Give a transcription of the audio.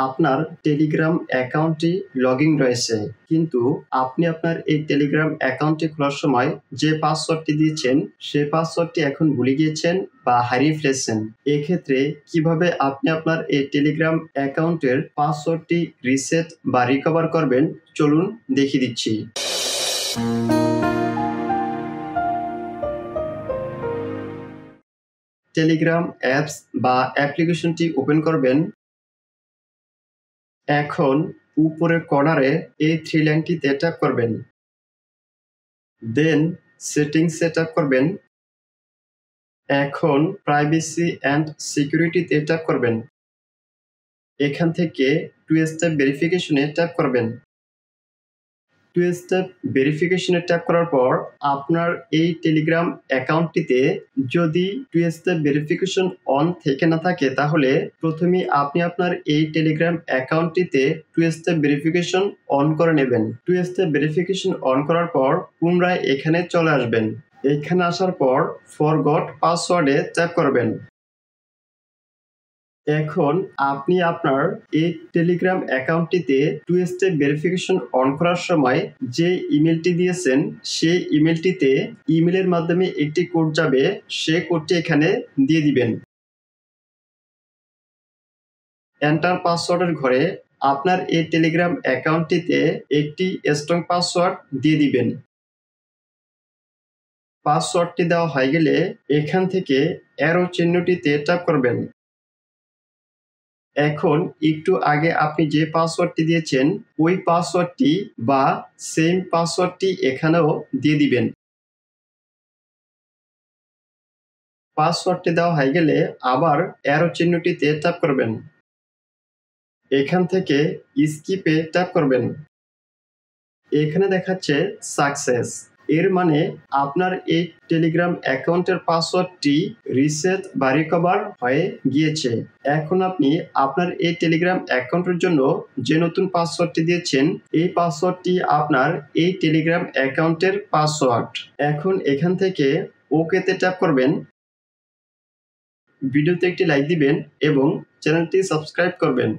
আপনার টেলিগ্রাম অ্যাকাউন্টটি লগইন রয়েছে, কিন্তু আপনি আপনার এই টেলিগ্রাম অ্যাকাউন্টটি খোলার সময় যে পাসওয়ার্ডটি দিয়েছেন সেই পাসওয়ার্ডটি এখন ভুলে গিয়েছেন বা হারিয়ে ফেলেছেন। এক্ষেত্রে কিভাবে আপনি আপনার এই টেলিগ্রাম অ্যাকাউন্টের পাসওয়ার্ডটি রিসেট বা রিকভার করবেন, চলুন দেখিয়ে দিচ্ছি। টেলিগ্রাম অ্যাপস বা অ্যাপ্লিকেশনটি ওপেন করবেন। এখন উপরের কর্নারে এই থ্রি লাইনটিতে ট্যাপ করবেন। দেন সেটিংসে ট্যাপ করবেন। এখন প্রাইভেসি অ্যান্ড সিকিউরিটিতে ট্যাপ করবেন। এখান থেকে টু স্টেপ ভেরিফিকেশনে ট্যাপ করবেন। টু স্টেপ ভেরিফিকেশনে ট্যাপ করার পর আপনার এই টেলিগ্রাম অ্যাকাউন্টটিতে যদি টু স্টেপ ভেরিফিকেশন অন থেকে না থাকে, তাহলে প্রথমে আপনি আপনার এই টেলিগ্রাম অ্যাকাউন্টটিতে টু স্টেপ ভেরিফিকেশন অন করে নেবেন। টু স্টেপ ভেরিফিকেশন অন করার পর পুনরায় এখানে চলে আসবেন। এখানে আসার পর ফরগট পাসওয়ার্ডে ট্যাপ করবেন। এখন আপনি আপনার এই টেলিগ্রাম অ্যাকাউন্টটিতে টু স্টেপ ভেরিফিকেশন অন করার সময় যে ইমেলটি দিয়েছেন সেই ইমেলটিতে ইমেলের মাধ্যমে একটি কোড যাবে, সেই কোডটি এখানে দিয়ে দিবেন। এন্টার পাসওয়ার্ডের ঘরে আপনার এই টেলিগ্রাম অ্যাকাউন্টটিতে একটি স্ট্রং পাসওয়ার্ড দিয়ে দিবেন। পাসওয়ার্ডটি দেওয়া হয়ে গেলে এখান থেকে অ্যারো চিহ্নটিতে ট্যাপ করবেন। এখন একটু আগে আপনি যে পাসওয়ার্ডটি দিয়েছেন ওই পাসওয়ার্ডটি বা সেম পাসওয়ার্ডটি এখানেও দিয়ে দিবেন। পাসওয়ার্ডটি দেওয়া হয়ে গেলে আবার অ্যারো চিহ্নটিতে ট্যাপ করবেন। এখান থেকে স্কিপে ট্যাপ করবেন। এখানে দেখাচ্ছে সাকসেস, এর মানে আপনার এই টেলিগ্রাম অ্যাকাউন্টের পাসওয়ার্ডটি রিসেট বা রিকভার হয়ে গিয়েছে। এখন আপনি আপনার এই টেলিগ্রাম অ্যাকাউন্টের জন্য যে নতুন পাসওয়ার্ডটি দিয়েছেন এই পাসওয়ার্ডটি আপনার এই টেলিগ্রাম অ্যাকাউন্টের পাসওয়ার্ড। এখন এখান থেকে ওকেতে ট্যাপ করবেন। ভিডিওতে একটি লাইক দিবেন এবং চ্যানেলটি সাবস্ক্রাইব করবেন।